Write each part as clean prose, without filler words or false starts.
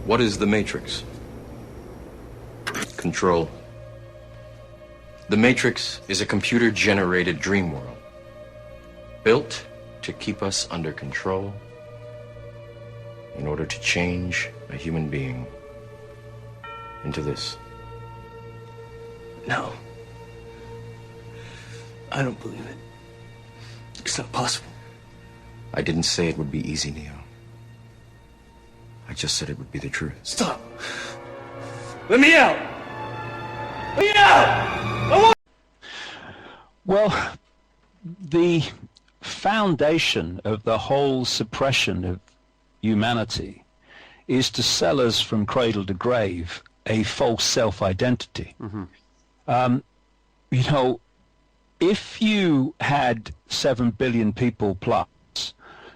What is the Matrix? Control. The Matrix is a computer-generated dream world, built to keep us under control in order to change a human being into this. No. I don't believe it. It's not possible. I didn't say it would be easy, Neo. I just said it would be the truth. Stop. Let me out. Let me out! Well, the foundation of the whole suppression of humanity is to sell us from cradle to grave a false self-identity. You know, if you had 7 billion people plus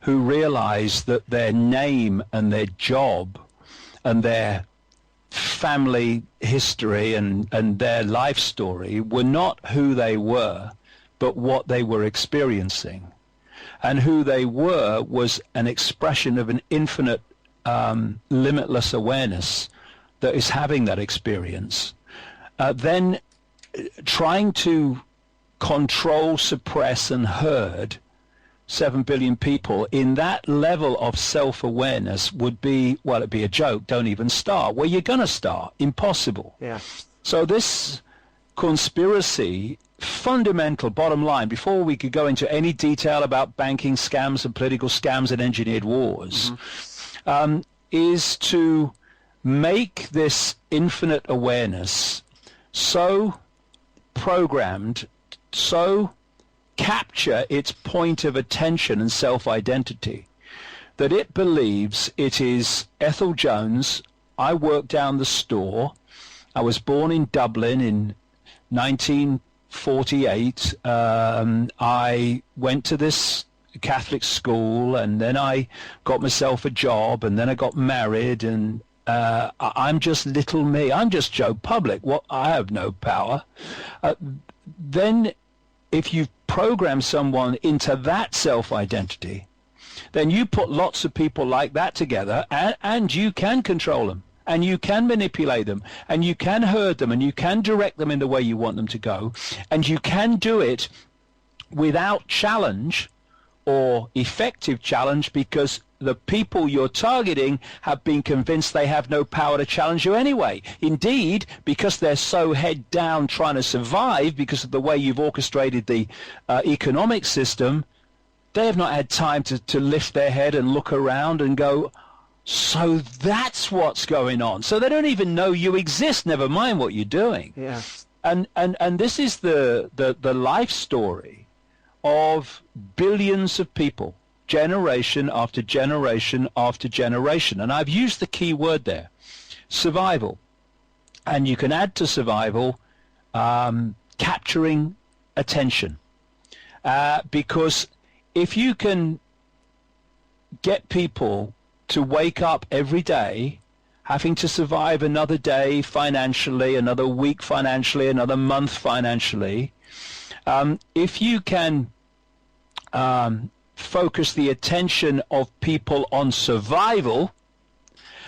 who realized that their name and their job and their family history and their life story were not who they were, but what they were experiencing. And who they were was an expression of an infinite, limitless awareness that is having that experience. Then trying to control, suppress, and herd 7 billion people in that level of self-awareness would be, well, it'd be a joke. Don't even start. Where you're going to start? Impossible. Yeah. So this conspiracy, fundamental bottom line, before we could go into any detail about banking scams and political scams and engineered wars, is to make this infinite awareness so programmed, so capture its point of attention and self-identity that it believes it is Ethel Jones. I work down the store. I was born in Dublin in 1948. I went to this Catholic school, and then I got myself a job, and then I got married, and I'm just little me. I'm just Joe Public. What? I have no power. Then if you program someone into that self-identity, then you put lots of people like that together, and you can control them, and you can manipulate them, and you can herd them, and you can direct them in the way you want them to go, and you can do it without challenge or effective challenge, because the people you're targeting have been convinced they have no power to challenge you anyway. Indeed, because they're so head down trying to survive because of the way you've orchestrated the economic system, they have not had time to lift their head and look around and go, so that's what's going on. So they don't even know you exist, never mind what you're doing. Yeah. And this is the life story of billions of people, generation after generation after generation. And I've used the key word there, survival. And you can add to survival capturing attention. Because if you can get people to wake up every day having to survive another day financially, another week financially, another month financially, if you can focus the attention of people on survival,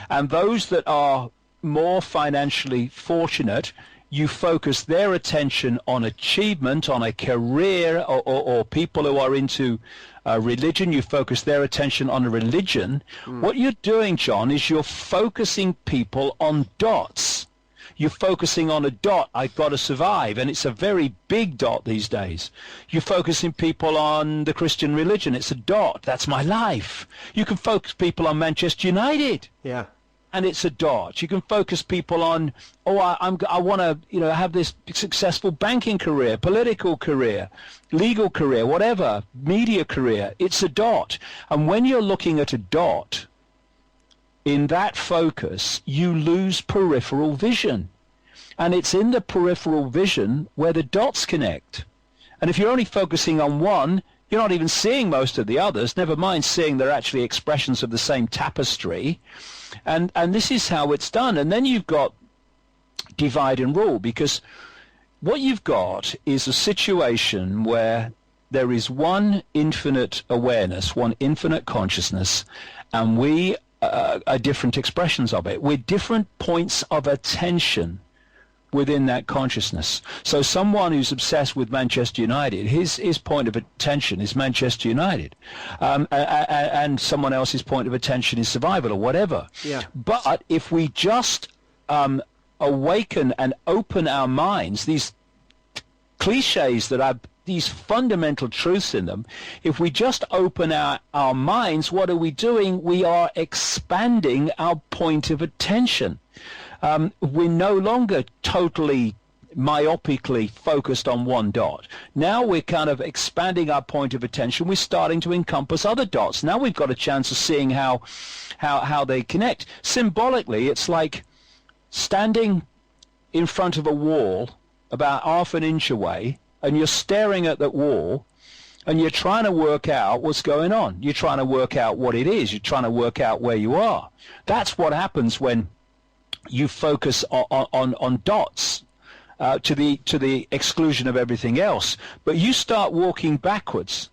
and those that are more financially fortunate, you focus their attention on achievement, on a career, or people who are into religion, you focus their attention on a religion. What you're doing, John, is you're focusing people on dots. You're focusing on a dot, I've got to survive, and it's a very big dot these days. You're focusing people on the Christian religion, it's a dot, that's my life. You can focus people on Manchester United. Yeah. And it's a dot. You can focus people on, I want to, have this successful banking career, political career, legal career, whatever, media career. It's a dot. And when you're looking at a dot, in that focus, you lose peripheral vision. And it's in the peripheral vision where the dots connect. And if you're only focusing on one, you're not even seeing most of the others, never mind seeing they're actually expressions of the same tapestry. And this is how it's done. And then you've got divide and rule, because what you've got is a situation where there is one infinite awareness, one infinite consciousness, and we are different expressions of it. We're different points of attention within that consciousness. So someone who's obsessed with Manchester United, his point of attention is Manchester United, and someone else's point of attention is survival or whatever. Yeah. But if we just awaken and open our minds, these cliches that have these fundamental truths in them, if we just open our minds, what are we doing? We are expanding our point of attention. We're no longer totally myopically focused on one dot. Now we're kind of expanding our point of attention. We're starting to encompass other dots. Now we've got a chance of seeing how they connect. Symbolically, it's like standing in front of a wall about half an inch away, and you're staring at that wall, and you're trying to work out what's going on. You're trying to work out what it is. You're trying to work out where you are. That's what happens when you focus on dots to the exclusion of everything else. But you start walking backwards,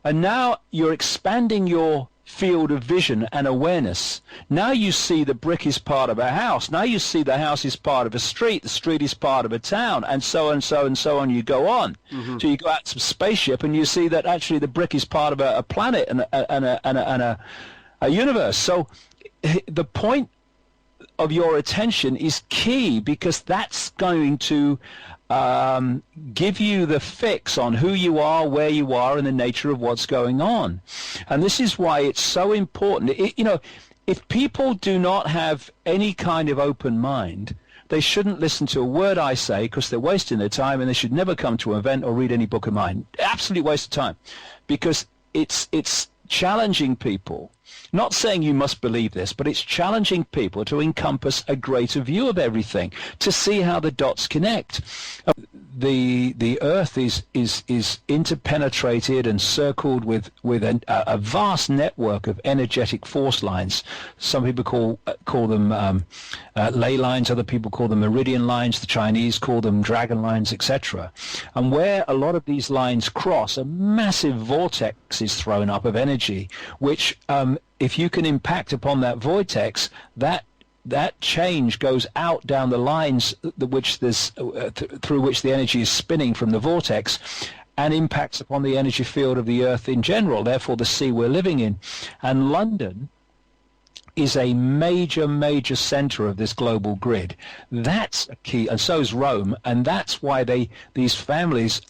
and now you're expanding your field of vision and awareness. Now you see the brick is part of a house. Now you see the house is part of a street. The street is part of a town, and so and so and so on. You go on. Mm-hmm. So you go out to a spaceship, and you see that actually the brick is part of a planet and a universe. So the point of your attention is key, because that's going to give you the fix on who you are, where you are, and the nature of what's going on. And this is why it's so important. If people do not have any kind of open mind, they shouldn't listen to a word I say, because they're wasting their time, and they should never come to an event or read any book of mine. Absolute waste of time, because it's challenging people. Not saying you must believe this, but it's challenging people to encompass a greater view of everything, to see how the dots connect. The Earth is interpenetrated and circled with a vast network of energetic force lines. Some people call them ley lines, other people call them meridian lines, the Chinese call them dragon lines, etc. And where a lot of these lines cross, a massive vortex is thrown up of energy, which if you can impact upon that vortex, that change goes out down the lines through which the energy is spinning from the vortex, and impacts upon the energy field of the Earth in general, therefore the sea we're living in. And London is a major center of this global grid. That's a key, and so is Rome, and that's why these families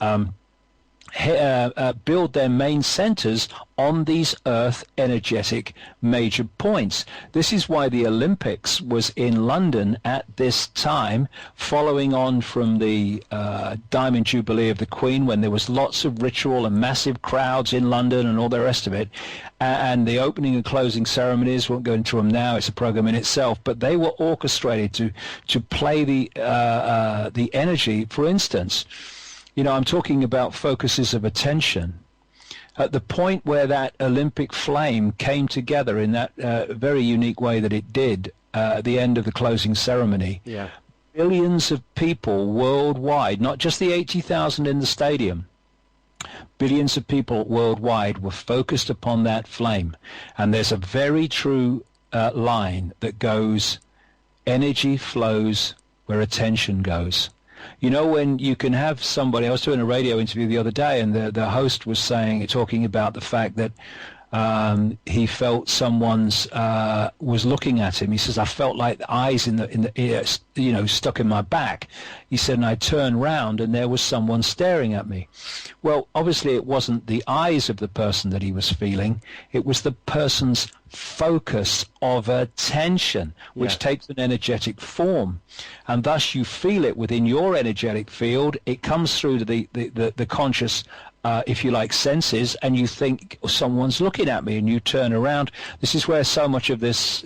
build their main centers on these Earth energetic major points. This is why the Olympics was in London at this time, following on from the Diamond Jubilee of the Queen, when there was lots of ritual and massive crowds in London and all the rest of it. And the opening and closing ceremonies, won't go into them now, it's a program in itself, but they were orchestrated to play the energy. For instance, I'm talking about focuses of attention. At the point where that Olympic flame came together in that very unique way that it did at the end of the closing ceremony, billions of people worldwide, not just the 80,000 in the stadium, billions of people worldwide were focused upon that flame. And there's a very true line that goes, energy flows where attention goes. When you can have somebody, I was doing a radio interview the other day, and the host was talking about the fact that he felt someone's was looking at him. He says, I felt like the eyes in the ear, stuck in my back. He said, and I turned round and there was someone staring at me. Well, obviously it wasn't the eyes of the person that he was feeling. It was the person's focus of attention, which takes an energetic form, and thus you feel it within your energetic field. It comes through to the conscious, if you like, senses, and you think someone's looking at me, and you turn around. This is where so much of this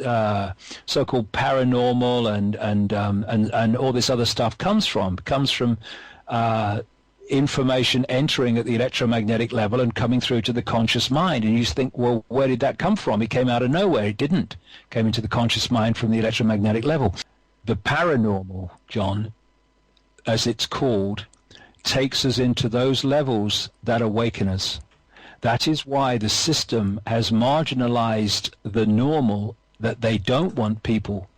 so-called paranormal and all this other stuff comes from. It comes from information entering at the electromagnetic level and coming through to the conscious mind, and you think, well, where did that come from? It came out of nowhere. It didn't. It came into the conscious mind from the electromagnetic level. The paranormal, John, as it's called, takes us into those levels that awaken us. That is why the system has marginalized the normal that they don't want people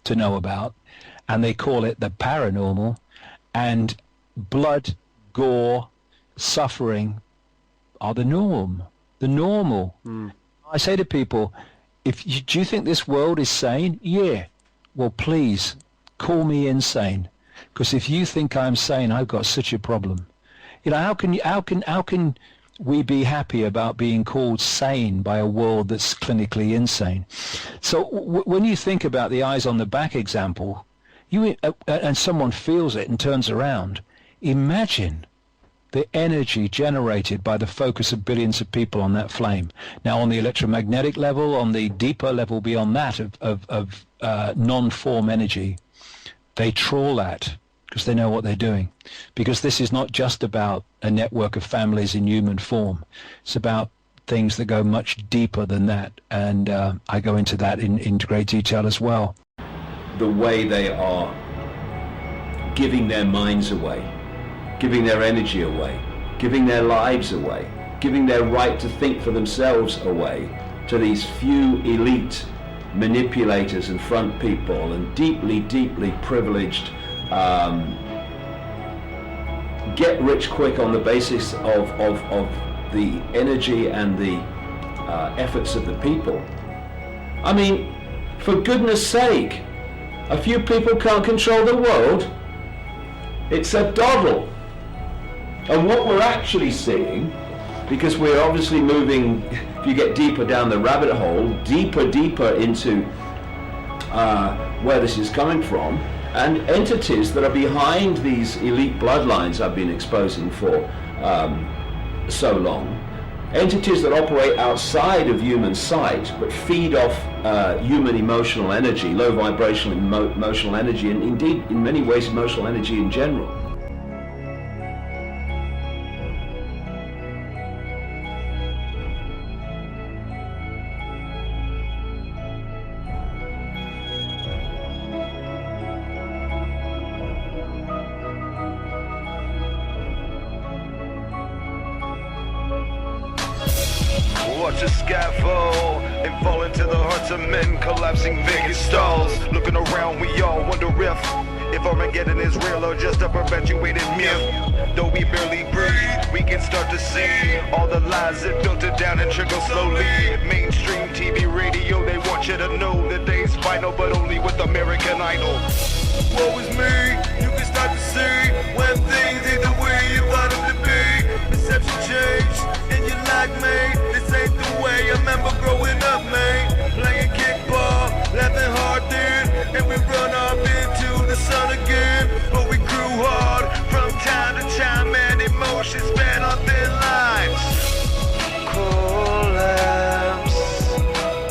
to know about, and they call it the paranormal, and blood, gore, suffering are the norm, the normal. I say to people, do you think this world is sane? Yeah. Well, please call me insane, because if you think I'm sane, I've got such a problem. You know, how can we be happy about being called sane by a world that's clinically insane? So when you think about the eyes on the back example, and someone feels it and turns around, imagine the energy generated by the focus of billions of people on that flame. Now, on the electromagnetic level, on the deeper level beyond that of non-form energy, they trawl that because they know what they're doing. Because this is not just about a network of families in human form. It's about things that go much deeper than that. And I go into that in great detail as well. The way they are giving their minds away, giving their energy away, giving their lives away, giving their right to think for themselves away to these few elite manipulators and front people and deeply, deeply privileged get rich quick on the basis of the energy and the efforts of the people. I mean, for goodness sake, a few people can't control the world. It's a doddle. And what we're actually seeing, because we're obviously moving, if you get deeper down the rabbit hole, deeper into where this is coming from, and entities that are behind these elite bloodlines I've been exposing for so long, entities that operate outside of human sight but feed off human emotional energy, low vibrational emotional energy, and indeed in many ways emotional energy in general. Watch a scaffold and fall into the hearts of men, collapsing vacant stalls. Looking around, we all wonder if Armageddon is real or just a perpetuated myth. Though we barely breathe, we can start to see all the lies that filter down and trickle slowly. Mainstream TV, radio, they want you to know the day's final, but only with American Idol. Woe is me, you can start to see when things ain't the way you want them to be. Perception change, and you like me. This ain't the way I remember growing up, man. Playing kickball, laughing hard then, and we run off into the sun again. But we grew hard from time to time, and emotions span on thin lines. Collapse,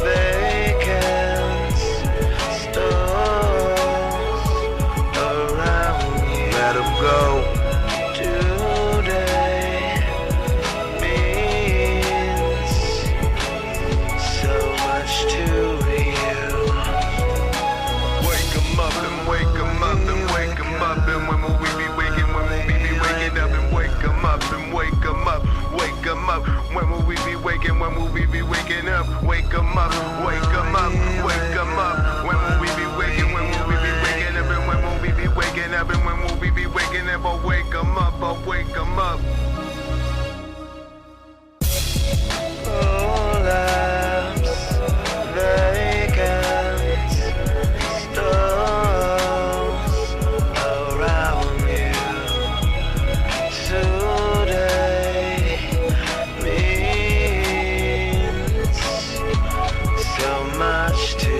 vacant stalls around you. Let 'em go. When will we be waking? When will we be waking up? Wake 'em up, wake 'em up, wake 'em up. When will we be waking? When will we be waking up? And when will we be waking up? And when will we be waking up? I'll wake 'em up, I'll wake 'em up. Collapse, vacant stalls around you today. Means so much to